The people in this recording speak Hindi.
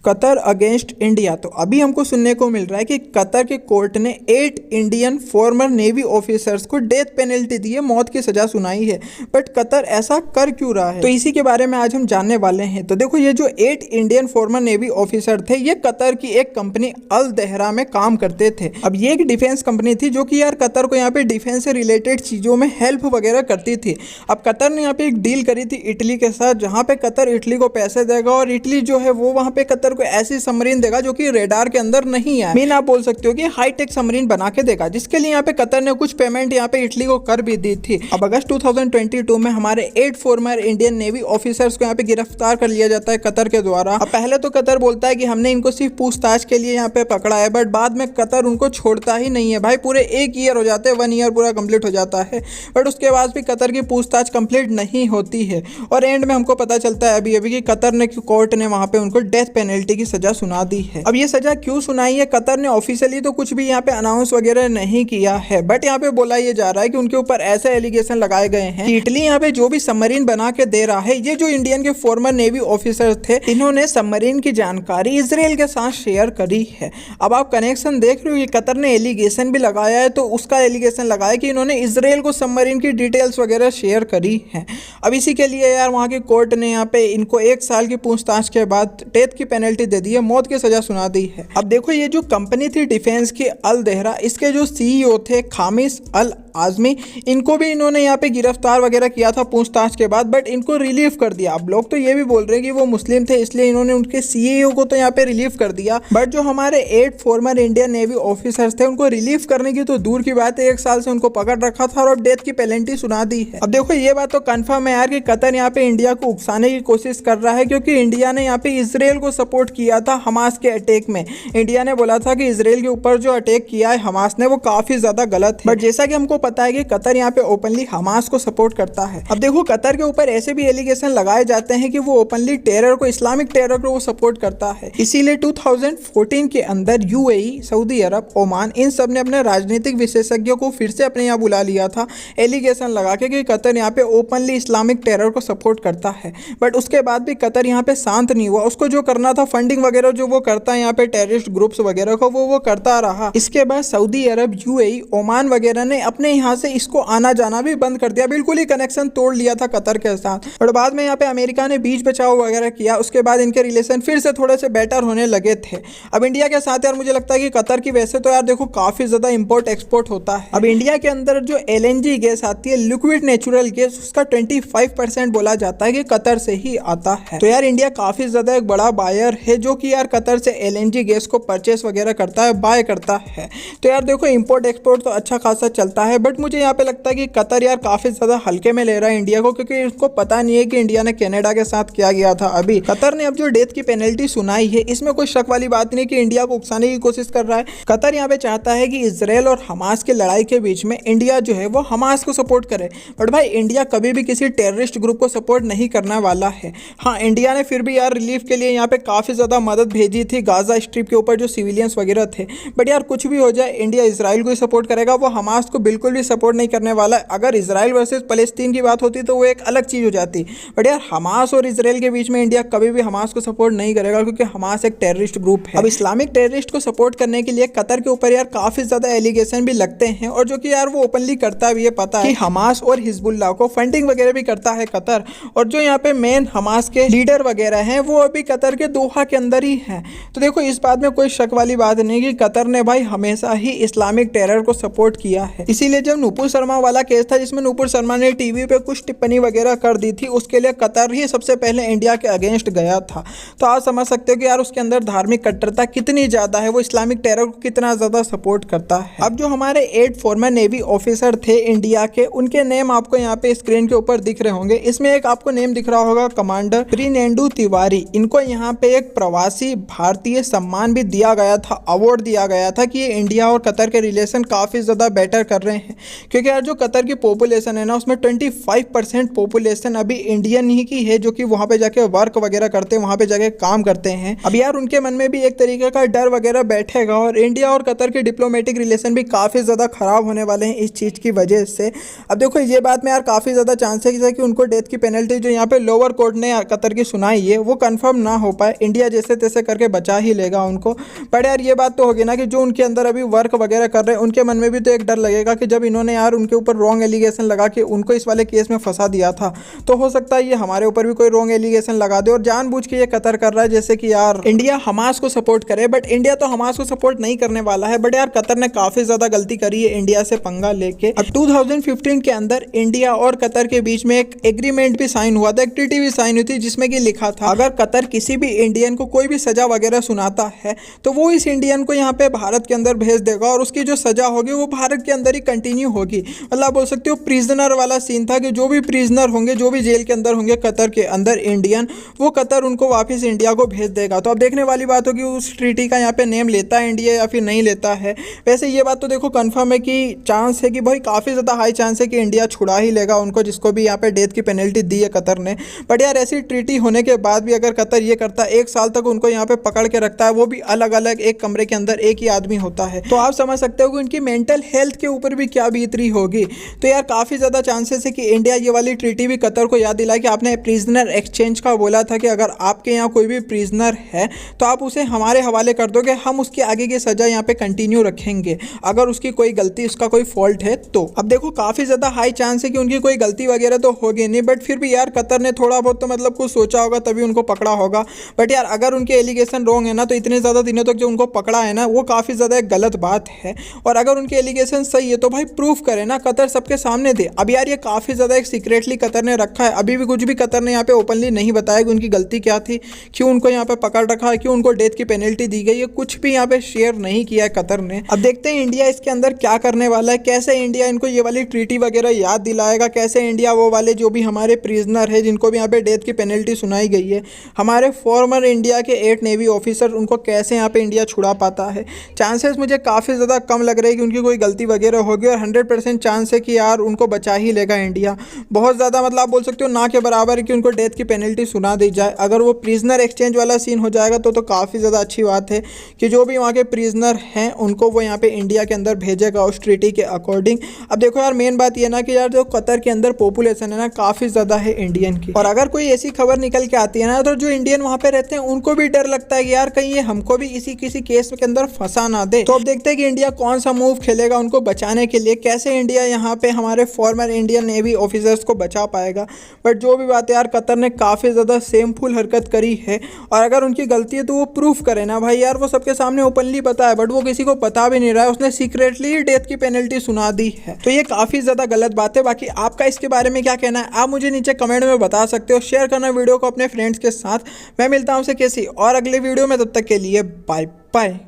Qatar against India. तो अभी हमको सुनने को मिल रहा है कि कतर के कोर्ट ने 8 इंडियन फॉर्मर नेवी ऑफिसर्स को डेथ पेनल्टी दी है, मौत की सजा सुनाई है। बट कतर ऐसा कर क्यों रहा है, तो इसी के बारे में आज हम जानने वाले हैं। तो देखो, ये जो 8 इंडियन फॉर्मर नेवी ऑफिसर थे, ये कतर की एक कंपनी अल दहरा में काम करते थे। अब ये एक डिफेंस कंपनी थी जो कि यार कतर को यहाँ पे डिफेंस से रिलेटेड चीजों में हेल्प वगैरह करती थी। अब कतर ने यहाँ पे एक डील करी थी इटली के साथ, जहाँ पे कतर इटली को पैसे देगा और इटली जो है वो वहाँ पे कतर को ऐसी सबमरीन देगा जो कि रेडार के अंदर नहीं है। मीन आप बोल सकते हो कि हाईटेक सबमरीन बना के देगा, जिसके लिए यहाँ पे कतर ने कुछ पेमेंट यहाँ पे इटली को कर भी दी थी। अब अगस्त 2022 में हमारे 8 फॉर्मर इंडियन नेवी ऑफिसर्स को यहाँ पे गिरफ्तार कर लिया जाता है कतर के द्वारा। अब पहले तो कतर बोलता है कि हमने इनको सिर्फ पूछताछ के लिए यहाँ पे पकड़ा है, बट बाद में कतर उनको छोड़ता ही नहीं है। भाई पूरे 1 ईयर हो जाते हैं, 1 ईयर पूरा कंप्लीट हो जाता है, बट उसके बाद भी कतर की पूछताछ कंप्लीट नहीं होती है। और एंड में हमको पता चलता है अभी कि कतर ने कोर्ट ने वहां पे उनको डेथ पेनल्टी की सजा सुना दी है। अब ये सजा क्यों सुनाई है, कतर ने ऑफिशियली तो कुछ भी यहाँ पे अनाउंस वगैरह नहीं किया है, बट यहाँ पे बोला ये जा रहा है कि उनके ऊपर ऐसे एलिगेशन लगाए गए हैं कि इटली यहाँ पे जो भी सबमरीन बना के दे रहा है, ये जो इंडियन के फॉर्मर नेवी ऑफिसर थे, इन्होंने सबमरीन की जानकारी इजराइल के साथ शेयर करी है। अब आप कनेक्शन देख रहे हो कि कतर ने एलिगेशन भी लगाया है, तो उसका एलिगेशन लगाया कि इन्होंने इजराइल को सबमरीन की डिटेल्स वगैरह शेयर करी है। अब इसी के लिए यार वहाँ के कोर्ट ने यहाँ पे इनको 1 साल की पूछताछ के बाद डेथ की पेनल्टी दे दी है, मौत की सजा सुना दी है। अब देखो, ये जो कंपनी थी डिफेंस की अल दहरा, इसके जो सीईओ थे खामिस अल आजमी, इनको भी इन्होंने यहाँ पे गिरफ्तार वगैरह किया था पूछताछ के बाद, बट इनको रिलीफ कर दिया। अब लोग तो ये भी बोल रहे हैं कि वो मुस्लिम थे, इसलिए इन्होंने उनके सीईओ को तो यहाँ पे रिलीफ कर दिया, बट जो हमारे 8 फॉर्मर इंडियन नेवी ऑफिसर्स थे, उनको रिलीफ करने की तो दूर की बात है, 1 साल से उनको पकड़ रखा था और अब डेथ की पेनल्टी सुना दी है। अब देखो, ये बात तो कंफर्म है यार कि कतर यहाँ पे इंडिया को उकसाने की कोशिश कर रहा है, क्योंकि इंडिया ने यहाँ पे इजराइल को सपोर्ट किया था हमास के अटैक में। इंडिया ने बोला था कि इजराइल के ऊपर जो अटैक किया है हमास ने, वो काफी ज्यादा गलत है, बट जैसा कि हमको पता है कि कतर यहाँ पे ओपनली हमास को सपोर्ट करता है। अब देखो, कतर के ऊपर ऐसे भी एलिगेशन लगाए जाते हैं कि वो ओपनली टेरर को, इस्लामिक टेरर को वो सपोर्ट करता है। इसीलिए 2014 के अंदर यूएई, सऊदी अरब, ओमान, इन सब ने अपने राजनीतिक विशेषज्ञों को फिर से अपने यहाँ बुला लिया था, एलिगेशन लगा के कि कतर यहाँ पे ओपनली इस्लामिक टेरर को सपोर्ट करता है। बट उसके बाद भी कतर यहाँ पे शांत नहीं हुआ, उसको जो करना था फंडिंग वगैरह जो वो करता है यहाँ पे टेररिस्ट ग्रुप्स वगैरह को, वो करता रहा। इसके बाद सऊदी अरब, यूएई, ओमान वगैरह ने अपने यहाँ से इसको आना जाना भी बंद कर दिया, बिल्कुल ही कनेक्शन तोड़ लिया था कतर के साथ। और बाद में यहाँ पे अमेरिका ने बीच बचाव वगैरह किया, उसके बाद इनके रिलेशन फिर से थोड़े से बेटर होने लगे थे। अब इंडिया के साथ यार मुझे लगता है कि कतर की वैसे तो यार देखो काफी ज्यादा इंपोर्ट एक्सपोर्ट होता है। अब इंडिया के अंदर जो एलएनजी गैस आती है, लिक्विड नेचुरल गैस, उसका 25% बोला जाता है कि कतर से ही आता है। तो यार इंडिया काफी ज्यादा एक बड़ा बायर है जो कि यार कतर से एलएनजी गैस को परचेस वगैरह करता है, बाय करता है। तो यार देखो, इंपोर्ट एक्सपोर्ट तो अच्छा खासा चलता है, बट मुझे यहाँ पे लगता है कि कतर यार काफी ज्यादा हल्के में ले रहा है इंडिया को, क्योंकि उसको पता नहीं है कि इंडिया ने कनाडा के साथ किया गया था। अभी कतर ने अब जो डेथ की पेनल्टी सुनाई है, इसमें कोई शक वाली बात नहीं कि इंडिया को उकसाने की कोशिश कर रहा है। कतर यहाँ पे चाहता है कि इजराइल और हमास की लड़ाई के बीच में इंडिया जो है वो हमास को सपोर्ट करे, बट भाई इंडिया कभी भी किसी टेररिस्ट ग्रुप को सपोर्ट नहीं करने वाला है। हाँ, इंडिया ने फिर भी यार रिलीफ के लिए यहाँ पे काफी ज्यादा मदद भेजी थी गाजा स्ट्रिप के ऊपर जो सिविलियंस वगैरह थे, बट यार कुछ भी हो जाए, इंडिया इजराइल को ही सपोर्ट करेगा, वो हमास को बिल्कुल भी सपोर्ट नहीं करने वाला है। अगर इजराइल वर्सेस फलस्तीन की बात होती तो वो एक अलग चीज हो जाती, बट यार हमास और इजराइल के बीच में इंडिया कभी भी हमास को सपोर्ट नहीं करेगा, क्योंकि हमास एक टेररिस्ट ग्रुप है। अब इस्लामिक टेररिस्ट को सपोर्ट करने के लिए कतर के ऊपर यार काफी ज्यादा एलिगेशन भी लगते हैं, और जो कि यार वो ओपनली करता भी है, पता है कि हमास और हिजबुल्लाह को फंडिंग वगैरह भी करता है कतर। और जो यहाँ पे मेन हमास के लीडर वगैरह हैं वो अभी कतर के दोहा के अंदर ही हैं। तो देखो, इस बात में कोई शक वाली बात नहीं कि कतर ने भाई हमेशा ही इस्लामिक टेरर को सपोर्ट किया है। इसीलिए जब नुपुर शर्मा वाला केस था, जिसमें नुपुर शर्मा ने टीवी पे कुछ टिप्पणी वगैरह कर दी थी, उसके लिए कतर ही सबसे पहले इंडिया के अगेंस्ट गया था। तो आप समझ सकते हो कि यार उसके अंदर धार्मिक कट्टरता कितनी ज्यादा है, वो इस्लामिक टेरर को कितना ज्यादा सपोर्ट करता है। अब जो हमारे 8 फॉर्मर नेवी ऑफिसर थे इंडिया के, उनके नेम आपको यहाँ पे स्क्रीन के ऊपर दिख रहे होंगे। इसमें एक आपको नेम दिख रहा होगा कमांडर प्रिनेंडु तिवारी। इनको यहाँ पे एक प्रवासी भारतीय सम्मान भी दिया गया था, अवार्ड दिया गया था कि ये इंडिया और कतर के रिलेशन काफी ज्यादा बेटर कर रहे हैं, क्योंकि यार जो कतर की पॉपुलेशन है ना उसमें 25% पॉपुलेशन अभी इंडियन ही की है, जो कि वहाँ पे जाके वर्क वगैरह करते हैं, वहाँ पे जाके काम करते हैं। अब यार उनके मन में भी एक तरीके का डर वगैरह बैठेगा और इंडिया और कतर के डिप्लोमेटिक रिलेशन भी काफ़ी ज़्यादा खराब होने वाले हैं इस चीज़ की वजह से। अब देखो ये बात में यार काफ़ी ज़्यादा चांस है कि उनको डेथ की पेनल्टी जो यहाँ पे लोअर कोर्ट ने कतर की सुनाई है वो कंफर्म ना हो पाए, इंडिया जैसे तैसे करके बचा ही लेगा उनको। बट यार ये बात तो होगी ना कि जो उनके अंदर अभी वर्क वगैरह कर रहे हैं उनके मन में भी तो एक डर लगेगा कि जब इन्होंने यार उनके ऊपर रॉन्ग एलिगेशन लगा के उनको इस वाले केस में फंसा दिया था, तो हो सकता है ये हमारे ऊपर भी कोई रॉन्ग एलिगेशन लगा दे और जानबूझ के ये कतर कर रहा है जैसे कि यार इंडिया हमास को सपोर्ट करे। बट इंडिया तो हमास को सपोर्ट नहीं करने वाला है, बट यार कतर ने काफ़ी ज़्यादा गलती करी है इंडिया से पंगा लेके। अब 2015 के अंदर इंडिया और कतर के बीच में एक एग्रीमेंट भी साइन हुआ था, एक ट्रीटी भी साइन हुई थी जिसमें कि लिखा था अगर कतर किसी भी इंडियन को कोई भी सजा वगैरह सुनाता है तो वो इस इंडियन को यहाँ पे भारत के अंदर भेज देगा और उसकी जो सजा होगी वो भारत के अंदर ही कंटिन्यू होगी। मतलब बोल सकते हो प्रिजनर वाला सीन था कि जो भी प्रिजनर होंगे, जो भी जेल के अंदर होंगे कतर के अंदर इंडियन, वो कतर उनको वापस इंडिया को भेज देगा। तो अब देखने वाली बात होगी उस ट्रीटी का यहाँ पे नेम लेता है इंडिया या फिर नहीं लेता है। वैसे ये बात तो देखो कंफर्म है कि चांस है कि भाई काफ़ी ज़्यादा हाई चांस है कि इंडिया छुड़ा ही लेगा उनको, जिसको भी यहाँ पे डेथ की पेनल्टी दी है कतर ने। बट यार ऐसी ट्रीटी होने के बाद भी अगर कतर ये करता है 1 साल तक उनको यहाँ पे पकड़ के रखता है, वो भी अलग अलग एक कमरे के अंदर एक ही आदमी होता है, तो आप समझ सकते हो कि उनकी मेंटल हेल्थ के ऊपर भी क्या बीत रही होगी। तो यार काफ़ी ज़्यादा चांसेस है कि इंडिया ये वाली ट्रीटी भी कतर को याद दिलाए कि आपने प्रिजनर एक्सचेंज का बोला था कि अगर आपके यहाँ कोई भी प्रिजनर है तो आप उसे हमारे हवाले कर दोगे, हम उसकी आगे की सज़ा यहाँ पे कंटिन्यू रखेंगे अगर उसकी कोई गलती, उसका कोई फॉल्ट है तो। अब देखो काफ़ी ज़्यादा हाई चांस है कि उनकी कोई गलती वगैरह तो होगी नहीं, बट फिर भी यार कतर ने थोड़ा बहुत तो मतलब कुछ सोचा होगा तभी उनको पकड़ा होगा। बट यार अगर उनके एलिगेशन रॉन्ग है ना तो इतने ज़्यादा दिनों तक जो उनको पकड़ा है ना वो काफ़ी ज़्यादा एक गलत बात है। और अगर उनके एलिगेशन सही है तो भाई प्रूफ करे ना, कतर सबके सामने दे। अब यार ये काफ़ी ज़्यादा एक सीक्रेटली कतर ने रखा है, अभी भी कुछ भी कतर ने यहाँ पे ओपनली नहीं बताया कि उनकी गलती क्या थी, क्यों उनको यहाँ पे पकड़ रखा है, क्यों उनको डेथ की पेनल्टी दी गई है, कुछ भी यहाँ पे शेयर नहीं किया है कतर ने। अब देखते हैं इंडिया इसके अंदर क्या करने वाला है, कैसे इंडिया इनको ये वाली ट्रीटी वगैरह याद दिलाएगा, कैसे इंडिया वो वाले जो भी हमारे प्रिजनर है जिनको भी यहाँ पे डेथ की पेनल्टी सुनाई गई है, हमारे फॉर्मर इंडिया के 8 नेवी ऑफिसर, उनको कैसे यहाँ पे इंडिया छुड़ा पाता है। चांसेस मुझे काफ़ी ज़्यादा कम लग रहे हैं कि उनकी कोई गलती वगैरह होगी और 100% चांस है कि यार उनको बचा ही लेगा इंडिया। बहुत ज़्यादा मतलब आप बोल सकते हो ना के बराबर है कि उनको डेथ की पेनल्टी सुना दी जाए। अगर वो प्रिजनर एक्सचेंज वाला सीन हो जाएगा तो काफ़ी ज़्यादा अच्छी बात है कि जो भी वहाँ के प्रिजनर हैं उनको वो यहाँ पे इंडिया के अंदर भेजेगा उस ट्रीटी के अकॉर्डिंग। अब देखो यार मेन बात ये ना कि यार जो कतर के अंदर पॉपुलेशन है ना काफ़ी ज़्यादा है इंडियन की, और अगर कोई ऐसी खबर निकल के आती है ना तो जो इंडियन वहाँ पे रहते हैं उनको भी डर लगता है कि यार कहीं ये हमको भी इसी किसी केस के अंदर फंसा ना दे। तो अब देखते हैं कि इंडिया कौन सा मूव खेलेगा उनको बचाने के लिए, कैसे इंडिया यहाँ पे हमारे फॉर्मर इंडियन नेवी ऑफिसर्स को बचा पाएगा। बट जो भी बात है यार कतर ने काफ़ी ज़्यादा सेमफुल हरकत करी है, और अगर उनकी गलती है तो वो प्रूफ करे ना भाई। यार वो सबके सामने ओपनली पता है बट वो किसी को पता भी नहीं रहा है, उसने सीक्रेटली डेथ की पेनल्टी सुना दी है, तो ये काफ़ी ज़्यादा गलत बात है। बाकी आपका इसके बारे में क्या कहना है आप मुझे नीचे कमेंट में बता सकते हो। शेयर करना वीडियो को अपने फ्रेंड्स के साथ। मैं मिलता हूँ आपसे किसी और अगले वीडियो में, तब तक के लिए बाय बाय।